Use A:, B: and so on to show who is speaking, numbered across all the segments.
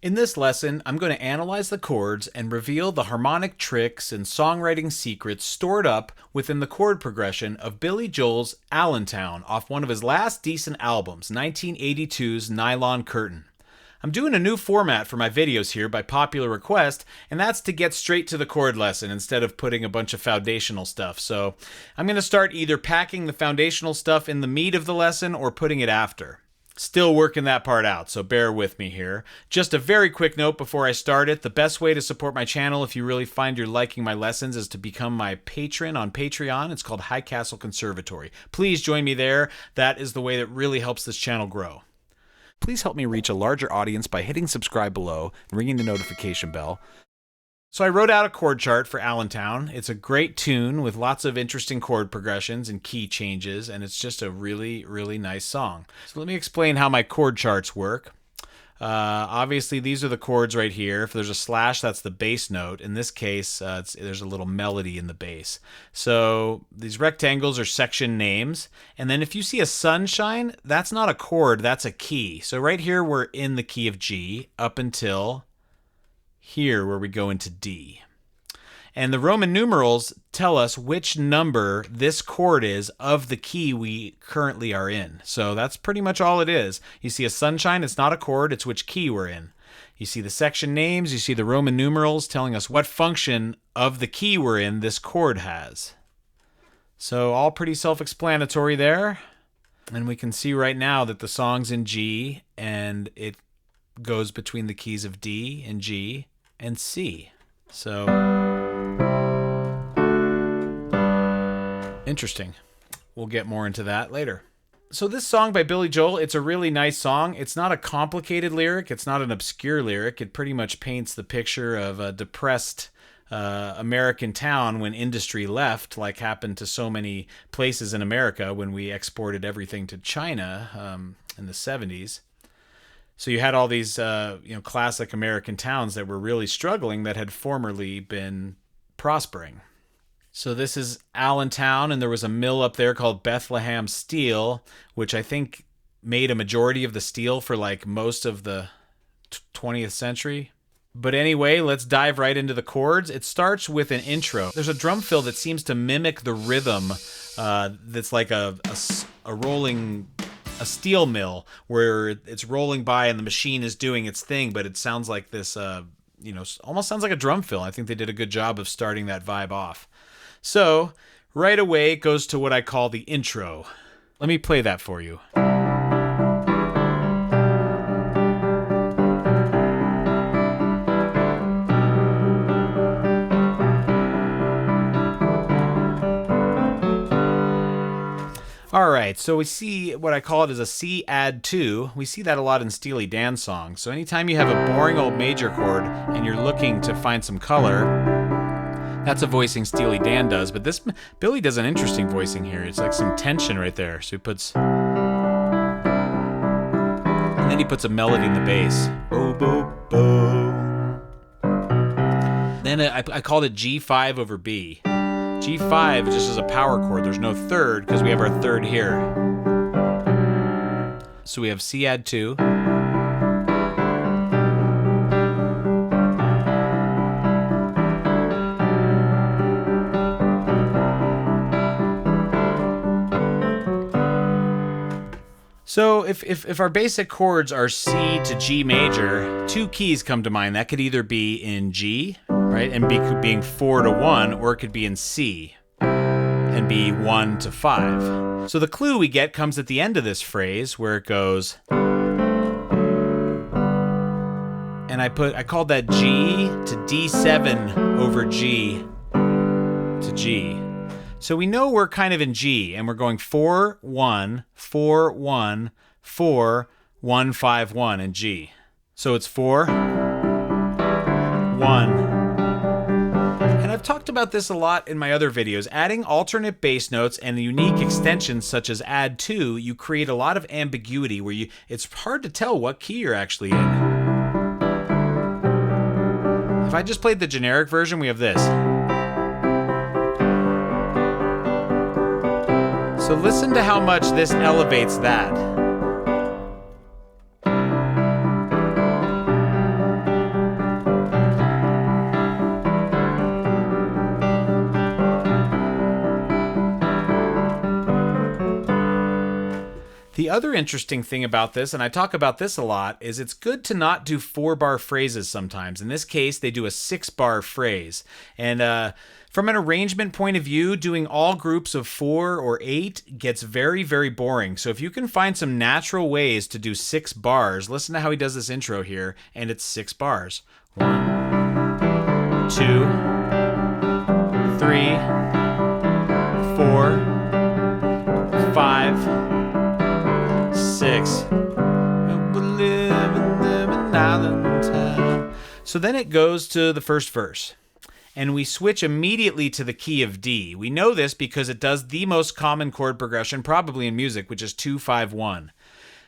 A: In this lesson, I'm going to analyze the chords and reveal the harmonic tricks and songwriting secrets stored up within the chord progression of Billy Joel's Allentown off one of his last decent albums, 1982's Nylon Curtain. I'm doing a new format for my videos here by popular request, and that's to get straight to the chord lesson instead of putting a bunch of foundational stuff. So I'm going to start either packing the foundational stuff in the meat of the lesson or putting it after. Still working that part out, so bear with me here. Just a very quick note before I start it. The best way to support my channel if you really find you're liking my lessons is to become my patron on Patreon. It's called High Castle Conservatory. Please join me there. That is the way that really helps this channel grow. Please help me reach a larger audience by hitting subscribe below and ringing the notification bell. So I wrote out a chord chart for Allentown. It's a great tune with lots of interesting chord progressions and key changes, and it's just a really, really nice song. So let me explain how my chord charts work. Obviously, these are the chords right here. If there's a slash, that's the bass note. In this case, there's a little melody in the bass. So these rectangles are section names. And then if you see a sunshine, that's not a chord, that's a key. So right here, we're in the key of G up until here where we go into D. And the Roman numerals tell us which number this chord is of the key we currently are in. So that's pretty much all it is. You see a sunshine, it's not a chord, it's which key we're in. You see the section names, you see the Roman numerals telling us what function of the key we're in this chord has. So all pretty self-explanatory there. And we can see right now that the song's in G and it goes between the keys of D and G and C. So interesting. We'll get more into that later. So this song by Billy Joel, it's a really nice song. It's not a complicated lyric. It's not an obscure lyric. It pretty much paints the picture of a depressed American town when industry left, like happened to so many places in America when we exported everything to China in the 70s. So you had all these classic American towns that were really struggling that had formerly been prospering. So this is Allentown, and there was a mill up there called Bethlehem Steel, which I think made a majority of the steel for like most of the 20th century. But anyway, let's dive right into the chords. It starts with an intro. There's a drum fill that seems to mimic the rhythm that's like a steel mill where it's rolling by and the machine is doing its thing, but it sounds like this, almost sounds like a drum fill. I think they did a good job of starting that vibe off. So right away it goes to what I call the intro. Let me play that for you. All right, so we see what I call it as a C add 2. We see that a lot in Steely Dan songs. So anytime you have a boring old major chord and you're looking to find some color, that's a voicing Steely Dan does. But this Billy does an interesting voicing here. It's like some tension right there. So he puts, and then he puts a melody in the bass. Bo, bo, bo. Then I called it G5 over B. G5 just is a power chord. There's no third because we have our third here. So we have C add 2. So if our basic chords are C to G major, two keys come to mind. That could either be in G, right, and being 4 to 1, or it could be in C and be 1 to 5. So the clue we get comes at the end of this phrase where it goes, and I called that G to D7 over G to G. So we know we're kind of in G, and we're going 4, 1, 4, 1, 4, 1, 5, 1 in G. So it's 4, 1. And I've talked about this a lot in my other videos. Adding alternate bass notes and unique extensions such as add 2, you create a lot of ambiguity where it's hard to tell what key you're actually in. If I just played the generic version, we have this. So listen to how much this elevates that. other interesting thing about this, and I talk about this a lot, is it's good to not do 4-bar phrases sometimes. In this case, they do a 6-bar phrase. And from an arrangement point of view, doing all groups of 4 or 8 gets very, very boring. So if you can find some natural ways to do 6 bars, listen to how he does this intro here, and it's 6 bars. 1, 2, 3, 4, 5, 6. We live in Allentown. So then it goes to the first verse. And we switch immediately to the key of D. We know this because it does the most common chord progression probably in music, which is 2-5-1.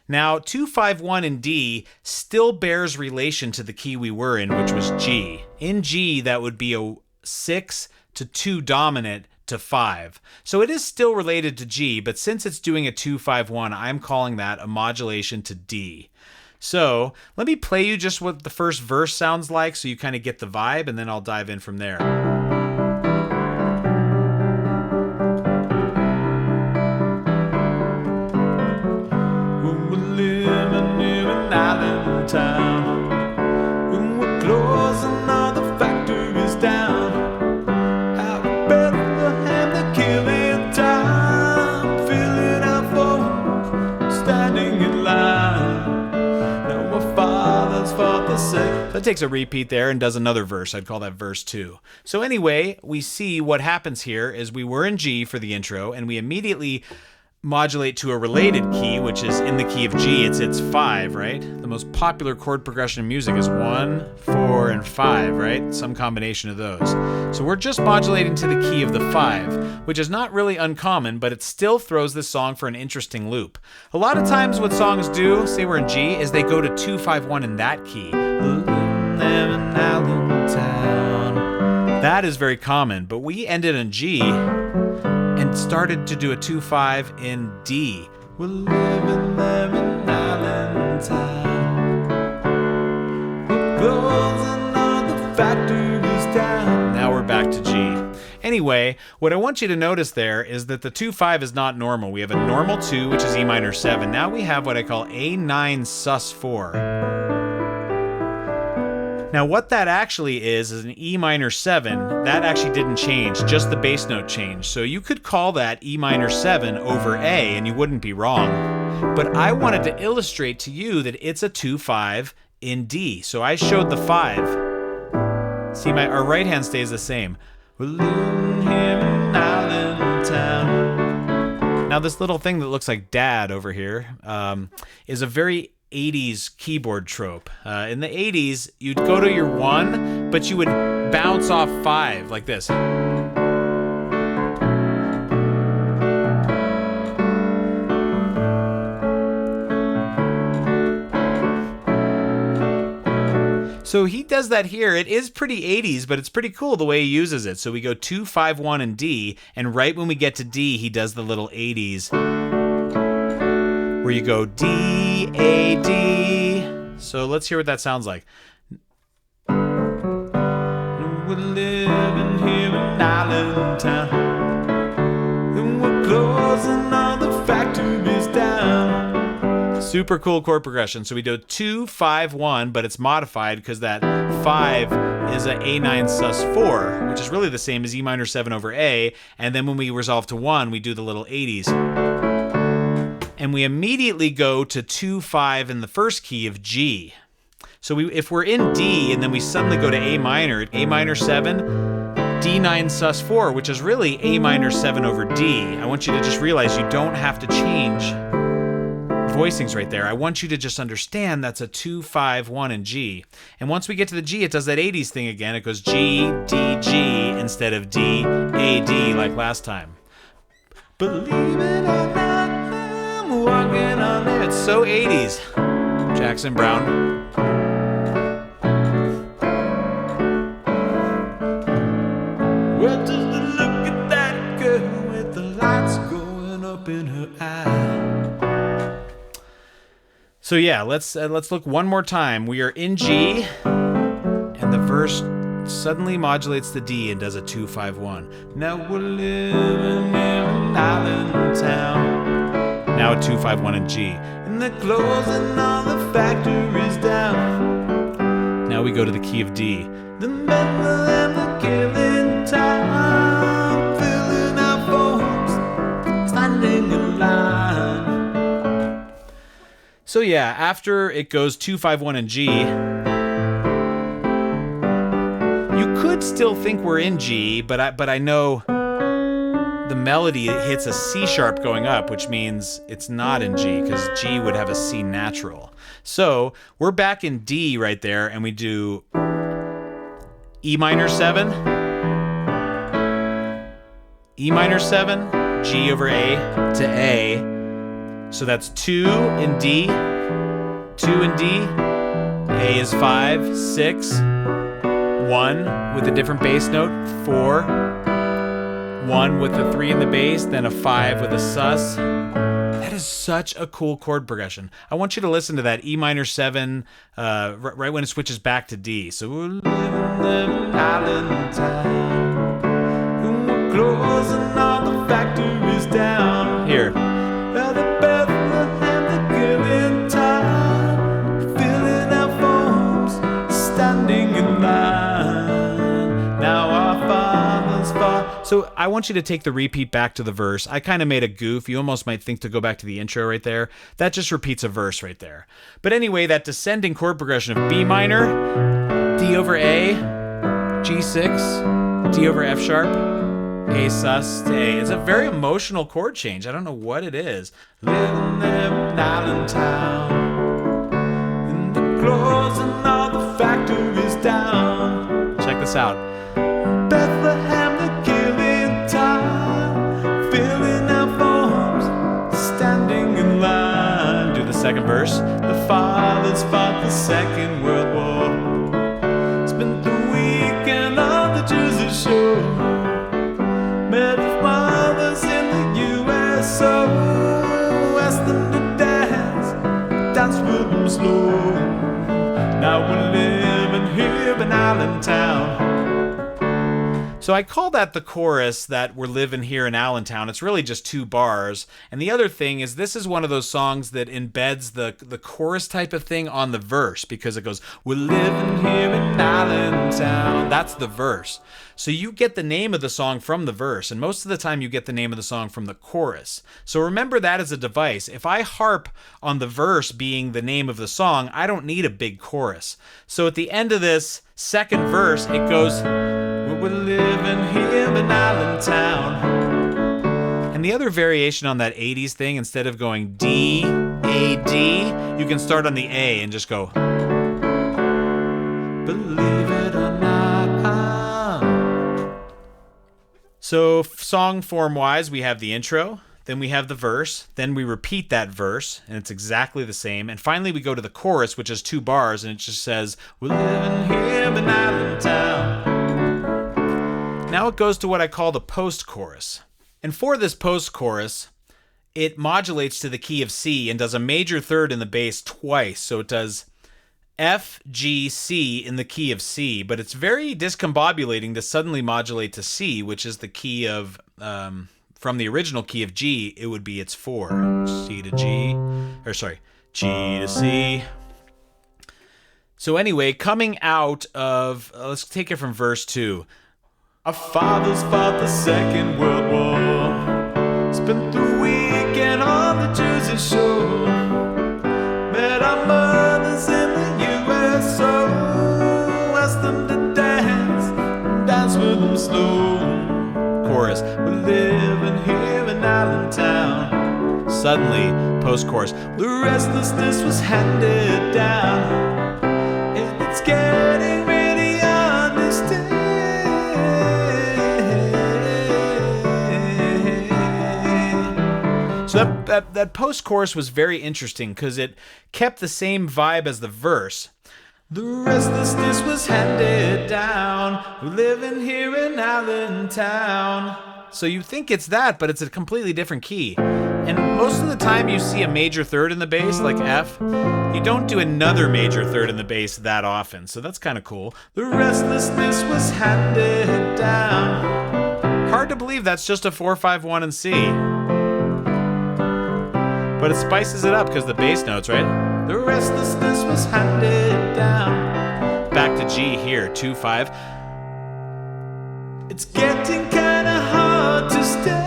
A: Now, 2-5-1 in D still bears relation to the key we were in, which was G. In G, that would be a 6 to 2 dominant to 5. So it is still related to G, but since it's doing a 2-5-1, I'm calling that a modulation to D. So let me play you just what the first verse sounds like so you kind of get the vibe, and then I'll dive in from there. When we're living here in Allentown, when we're closing all the factories down, how we Bethlehem the killing time, filling our folk, standing in line. So that takes a repeat there and does another verse. I'd call that verse 2. So anyway, we see what happens here is we were in G for the intro, and we immediately modulate to a related key, which is in the key of G. It's 5, right? The most popular chord progression in music is 1, 4, and 5, right? Some combination of those. So we're just modulating to the key of the 5, which is not really uncommon, but it still throws this song for an interesting loop. A lot of times what songs do, say we're in G, is they go to 2-5-1 in that key. That is very common, but we ended in G and started to do a 2-5 in D. We're living there in Allentown. We're closing all the factories down. Now we're back to G. Anyway, what I want you to notice there is that the 2-5 is not normal. We have a normal 2, which is E minor 7. Now we have what I call A9 sus 4. Now what that actually is an E minor 7. That actually didn't change, just the bass note changed. So you could call that E minor 7 over A and you wouldn't be wrong. But I wanted to illustrate to you that it's a 2-5 in D. So I showed the 5. See, our right hand stays the same. We're living here in Allentown. Now this little thing that looks like Dad over here is a very 80s keyboard trope. In the 80s, you'd go to your 1, but you would bounce off 5 like this. So he does that here. It is pretty 80s, but it's pretty cool the way he uses it. So we go 2-5-1 in D, and right when we get to D, he does the little 80s. Where you go D, A, D. So let's hear what that sounds like. We're living here in Allentown, and we're closing all the factories down. Super cool chord progression. So we do 2-5-1, but it's modified because that 5 is a A9 sus 4, which is really the same as E minor 7 over A. And then when we resolve to 1, we do the little 80s. And we immediately go to 2-5 in the first key of G. So if we're in D and then we suddenly go to A minor 7, D9 sus 4, which is really A minor 7 over D. I want you to just realize you don't have to change voicings right there. I want you to just understand that's a 2-5-1 in G. And once we get to the G, it does that 80s thing again. It goes G, D, G instead of D, A, D like last time. Believe it or not, I'm walking on it. It's so 80s. Jackson Browne. Well, just look at that girl with the lights going up in her eye. So yeah, let's look one more time. We are in G, and the verse suddenly modulates the D and does a 2-5-1. Now we're living in Allentown. Now a 2, 5, 1, and G. And they're closing all the factories down. Now we go to the key of D. The metal and the killing time, filling our phones, standing in line. So yeah, after it goes 2, 5, 1, and G, you could still think we're in G, but I know the melody hits a C sharp going up, which means it's not in G, because G would have a C natural. So we're back in D right there, and we do E minor 7, E minor 7, G over A to A. So that's 2 in D, 2 in D, A is 5, 6, 1 with a different bass note, 4, 1 with a 3 in the bass, then a 5 with a sus. That is such a cool chord progression. I want you to listen to that E minor 7 right when it switches back to D. So we're living in Allentown, we're closing all the factories down. Here. The Bethlehem, the killing time, filling our phones, standing in line. Now our Father's far. So I want you to take the repeat back to the verse. I kind of made a goof. You almost might think to go back to the intro right there. That just repeats a verse right there. But anyway, that descending chord progression of B minor, D over A, G6, D over F sharp, A sus to A. It's a very emotional chord change. I don't know what it is. Living there in Allentown, and the closing all the factories down. Check this out. Bethlehem, the killing time, filling our phones, standing in line. Do the second verse. The fathers fought the Second World War, spent the weekend on the Jersey Shore, met with mothers in the U.S.O., asked them to dance with them slow. Now we're living here in Allentown. So I call that the chorus, that we're living here in Allentown. It's really just 2 bars. And the other thing is, this is one of those songs that embeds the chorus type of thing on the verse, because it goes, we're living here in Allentown. That's the verse. So you get the name of the song from the verse, and most of the time you get the name of the song from the chorus. So remember that as a device. If I harp on the verse being the name of the song, I don't need a big chorus. So at the end of this second verse, it goes, we're living here in Allentown. And the other variation on that 80s thing, instead of going D, A, D, you can start on the A and just go, believe it or not. So song form wise, we have the intro, then we have the verse, then we repeat that verse, and it's exactly the same. And finally we go to the chorus, which is 2 bars, and it just says, we're living here in Allentown. Now it goes to what I call the post-chorus. And for this post-chorus, it modulates to the key of C and does a major third in the bass twice. So it does F, G, C in the key of C, but it's very discombobulating to suddenly modulate to C, which is the key of, from the original key of G, it would be its 4. C to G, or sorry, G to C. So anyway, coming out of, let's take it from verse 2. Our fathers fought the Second World War, spent the weekend on the Jersey Shore, met our mothers in the U.S.O., asked them to dance with them slow. Chorus, we're living here in Allentown. Suddenly, post-chorus, the restlessness was handed down, and it's getting really understood. So that post-chorus was very interesting because it kept the same vibe as the verse. The restlessness was handed down, we're living here in Allentown. So you think it's that, but it's a completely different key. And most of the time you see a major third in the bass, like F. You don't do another major third in the bass that often, so that's kind of cool. The restlessness was handed down. Hard to believe that's just a 4, 5, 1, and C. But it spices it up because the bass notes, right? The restlessness was handed down. Back to G here, 2-5. It's getting kinda hard to stay.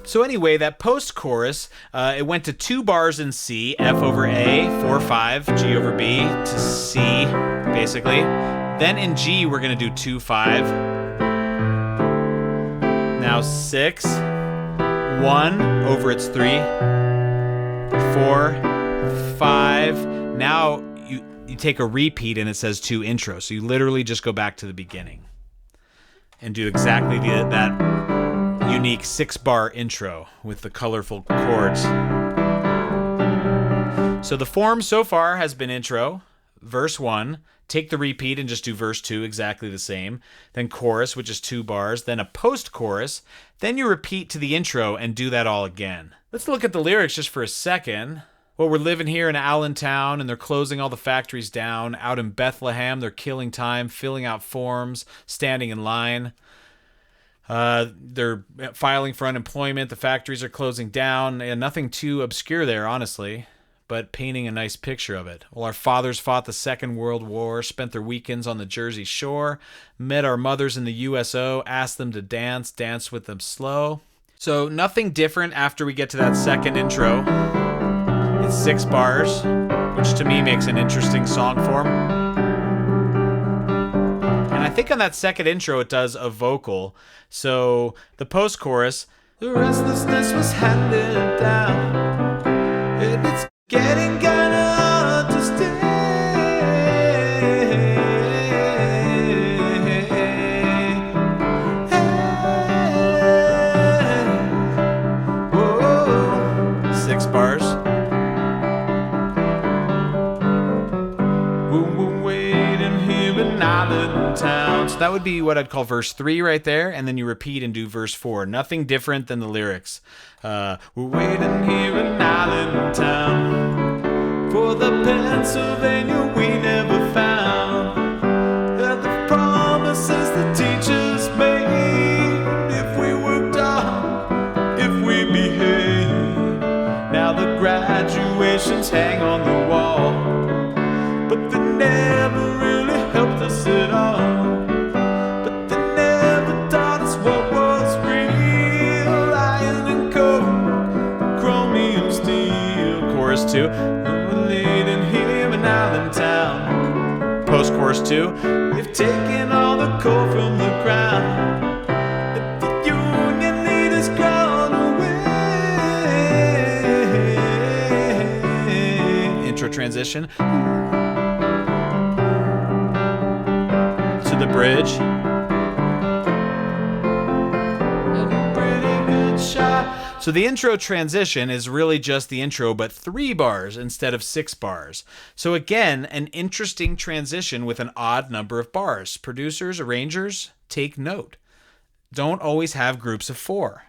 A: So anyway, that post-chorus, it went to 2 bars in C, F over A, 4-5, G over B, to C, basically. Then in G, we're going to do 2-5. Now 6, 1 over its 3, 4, 5. Now you take a repeat and it says 2 intro. So you literally just go back to the beginning and do exactly that unique 6-bar intro with the colorful chords. So the form so far has been intro, verse 1, take the repeat and just do verse 2 exactly the same, then chorus, which is 2 bars, then a post-chorus, then you repeat to the intro and do that all again. Let's look at the lyrics just for a second. Well, we're living here in Allentown and they're closing all the factories down. Out in Bethlehem, they're killing time, filling out forms, standing in line. They're filing for unemployment. The factories are closing down. And nothing too obscure there, honestly, but painting a nice picture of it. Well, our fathers fought the Second World War, spent their weekends on the Jersey Shore, met our mothers in the USO, asked them to dance, danced with them slow. So nothing different after we get to that second intro. It's 6 bars, which to me makes an interesting song form. And I think on that second intro it does a vocal. So the post-chorus, the restlessness was handed down, and it's getting kinda hard to stay. Whoa, 6 bars. We're waiting here in Allentown. So that would be what I'd call verse 3 right there, and then you repeat and do verse 4. Nothing different than the lyrics. We're waiting here in Allentown for the Pennsylvania we never found, and the promises the teachers made. If we worked hard, if we behaved, now the graduations hang on the wall, but they never really helped us at all. But they never taught us what was real. Iron and coal, chromium steel. Chorus 2. We're leading here in Allentown. Post-chorus 2. We've taken all the coal from the ground. But the union leaders gone away. Intro transition. The bridge. And a pretty good shot. So the intro transition is really just the intro, but 3 bars instead of 6 bars. So again, an interesting transition with an odd number of bars. Producers, arrangers, take note. Don't always have groups of 4.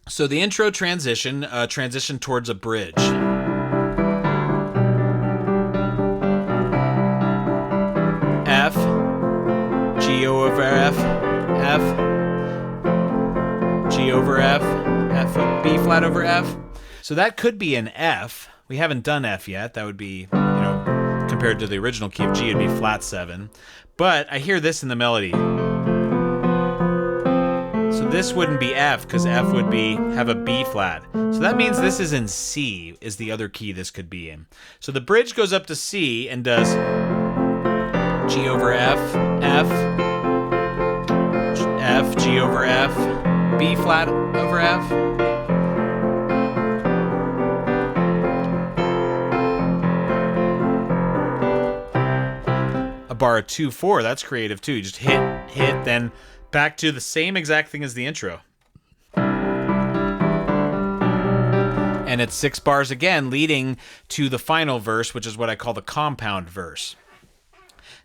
A: So the intro transition, transition towards a bridge. F, G over F, F, G over F, F, B flat over F. So that could be an F. We haven't done F yet. That would be, compared to the original key of G, it'd be flat 7. But I hear this in the melody. So this wouldn't be F because F would have a B flat. So that means this is in C, is the other key this could be in. So the bridge goes up to C and does G over F, F, F, G over F, B flat over F. A bar of 2-4, that's creative too. You just hit, then back to the same exact thing as the intro. And it's 6 bars again, leading to the final verse, which is what I call the compound verse.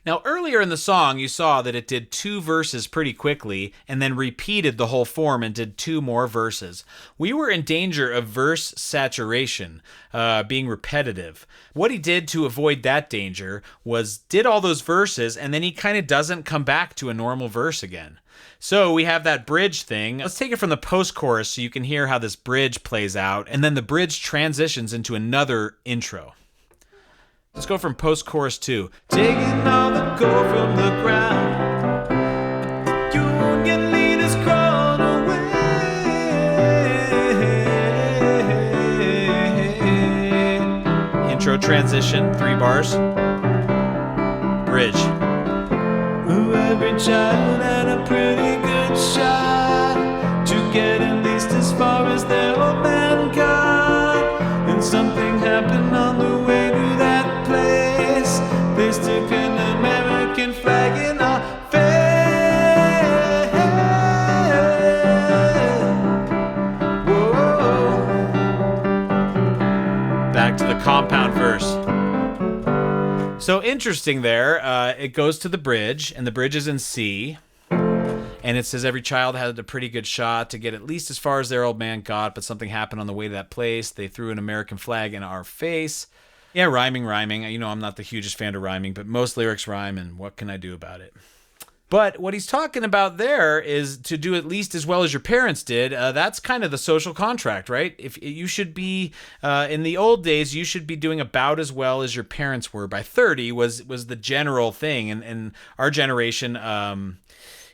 A: Now, earlier in the song, you saw that it did 2 verses pretty quickly and then repeated the whole form and did 2 more verses. We were in danger of verse saturation, being repetitive. What he did to avoid that danger was did all those verses and then he kind of doesn't come back to a normal verse again. So we have that bridge thing. Let's take it from the post-chorus so you can hear how this bridge plays out, and then the bridge transitions into another intro. Let's go from post-chorus 2. Taking all the gold from the ground, union leaders crawled away. Intro transition, 3 bars. Bridge. Ooh, every child had a pretty good shot to get at least as far as their old man got. And something happened on the way to that place. They stuck an American flag in our face. Whoa. Back to the compound verse. So interesting there, it goes to the bridge, and the bridge is in C, and it says every child had a pretty good shot to get at least as far as their old man got, but something happened on the way to that place. They threw an American flag in our face. Yeah, rhyming. You know, I'm not the hugest fan of rhyming, but most lyrics rhyme, and what can I do about it? But what he's talking about there is to do at least as well as your parents did. That's kind of the social contract, right? If you should be, in the old days, you should be doing about as well as your parents were. By 30 was the general thing. And our generation,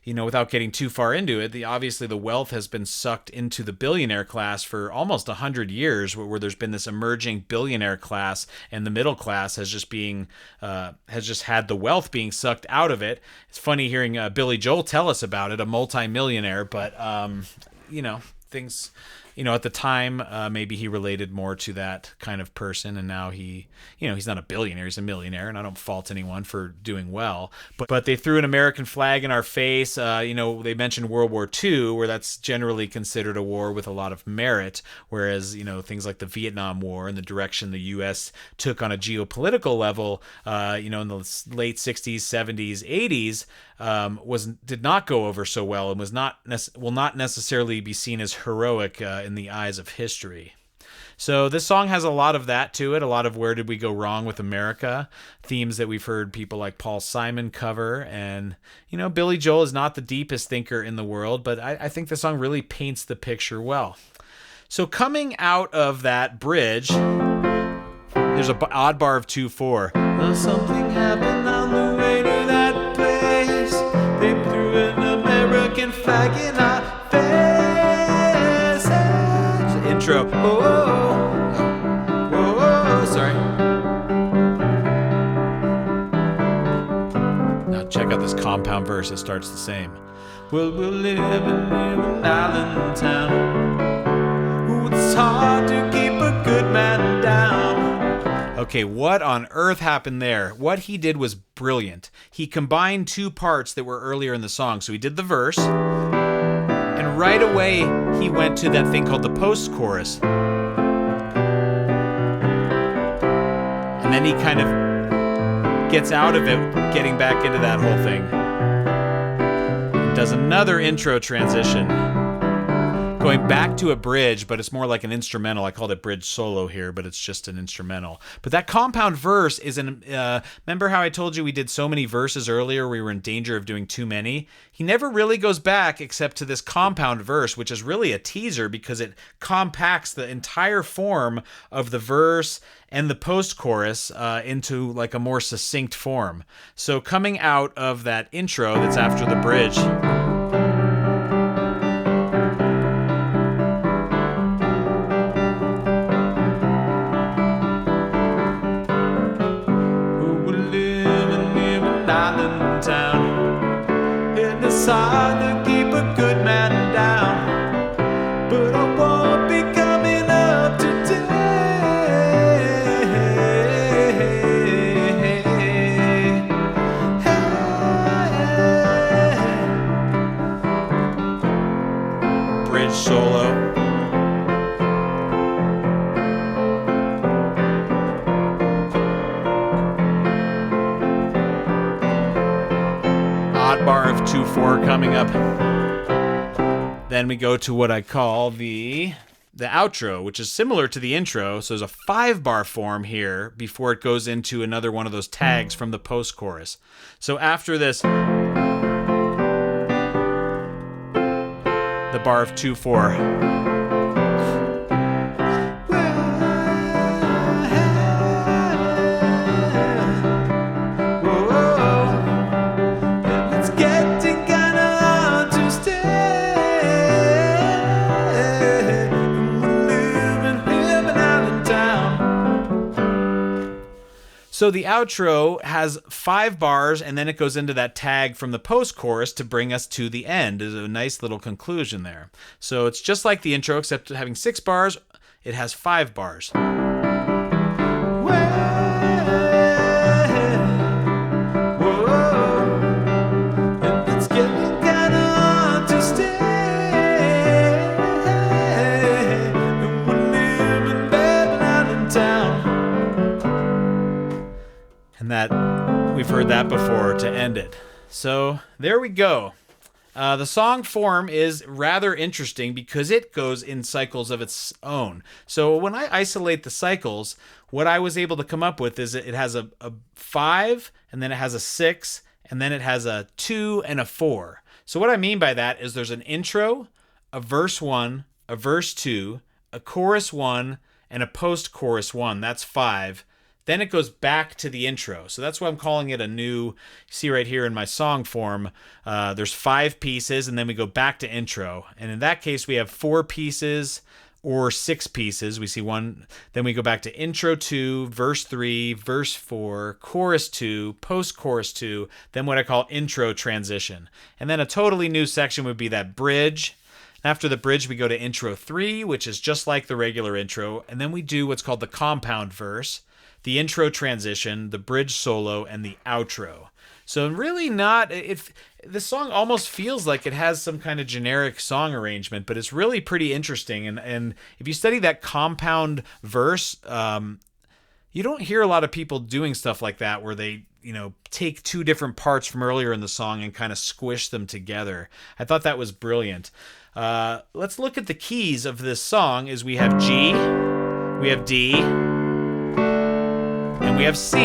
A: you know, without getting too far into it, obviously the wealth has been sucked into the billionaire class for almost 100 years, where there's been this emerging billionaire class, and the middle class has just had the wealth being sucked out of it. It's funny hearing Billy Joel tell us about it, a multimillionaire, but you know, things. You know, at the time, maybe he related more to that kind of person, and now he's not a billionaire, he's a millionaire, and I don't fault anyone for doing well. But they threw an American flag in our face. You know, they mentioned World War II, where that's generally considered a war with a lot of merit, whereas, you know, things like the Vietnam War and the direction the U.S. took on a geopolitical level, you know, in the late 60s, 70s, 80s, did not go over so well, and will not necessarily be seen as heroic in the eyes of history. So this song has a lot of that to it, a lot of where did we go wrong with America, themes that we've heard people like Paul Simon cover, and, you know, Billy Joel is not the deepest thinker in the world, but I think the song really paints the picture well. So coming out of that bridge, there's an odd bar of 2/4. Something happened on the way to that place. They threw an American flag in our face. Intro. Whoa, sorry. Now check out this compound verse. It starts the same. Well, we're living in Allentown. Ooh, it's hard to keep a good man down. Okay, what on earth happened there? What he did was brilliant. He combined 2 parts that were earlier in the song. So he did the verse, and right away he went to that thing called the post-chorus. And then he kind of gets out of it, getting back into that whole thing. Does another intro transition, going back to a bridge, but it's more like an instrumental. I called it bridge solo here, but it's just an instrumental. But that compound verse is remember how I told you we did so many verses earlier, we were in danger of doing too many? He never really goes back except to this compound verse, which is really a teaser because it compacts the entire form of the verse and the post-chorus into like a more succinct form. So coming out of that intro that's after the bridge, it's hard to keep a good man down, but I won't be coming up today. Bridge solo. hot bar of 2/4 coming up. Then we go to what I call the outro, which is similar to the intro. So there's a 5-bar form here before it goes into another one of those tags from the post-chorus. So after this, the bar of 2/4. So the outro has 5 bars, and then it goes into that tag from the post-chorus to bring us to the end. There's a nice little conclusion there. So it's just like the intro, except having 6 bars, it has 5 bars. And that, we've heard that before to end it. So there we go. The song form is rather interesting because it goes in cycles of its own. So when I isolate the cycles, what I was able to come up with is it has a 5, and then it has a 6, and then it has a 2 and a 4. So what I mean by that is there's an intro, a verse 1, a verse 2, a chorus 1, and a post-chorus 1. That's 5. Then it goes back to the intro. So that's why I'm calling it a new, see right here in my song form, there's 5 pieces, and then we go back to intro. And in that case, we have 4 pieces or 6 pieces. We see 1, then we go back to intro 2, verse 3, verse 4, chorus 2, post-chorus 2, then what I call intro transition. And then a totally new section would be that bridge. After the bridge, we go to intro 3, which is just like the regular intro. And then we do what's called the compound verse, the intro transition, the bridge solo, and the outro. So really not, the song almost feels like it has some kind of generic song arrangement, but it's really pretty interesting. And if you study that compound verse, you don't hear a lot of people doing stuff like that where they, take 2 different parts from earlier in the song and kind of squish them together. I thought that was brilliant. Let's look at the keys of this song. Is we have G, we have D, and we have C.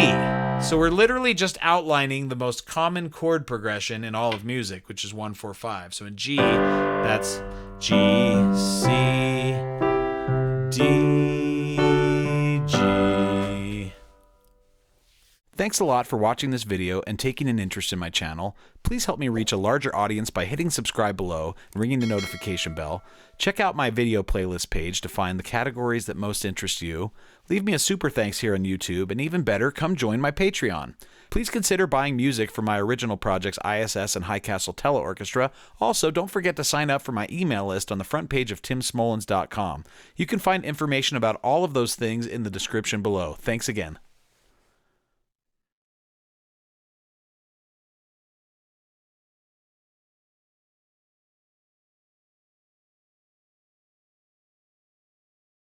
A: So we're literally just outlining the most common chord progression in all of music, which is 1, 4, 5. So in G, that's G, C, D, G. Thanks a lot for watching this video and taking an interest in my channel. Please help me reach a larger audience by hitting subscribe below and ringing the notification bell. Check out my video playlist page to find the categories that most interest you. Leave me a super thanks here on YouTube, and even better, come join my Patreon. Please consider buying music for my original projects I.S.S. and High Castle Teleorchestra. Also, don't forget to sign up for my email list on the front page of timsmolens.com. You can find information about all of those things in the description below. Thanks again.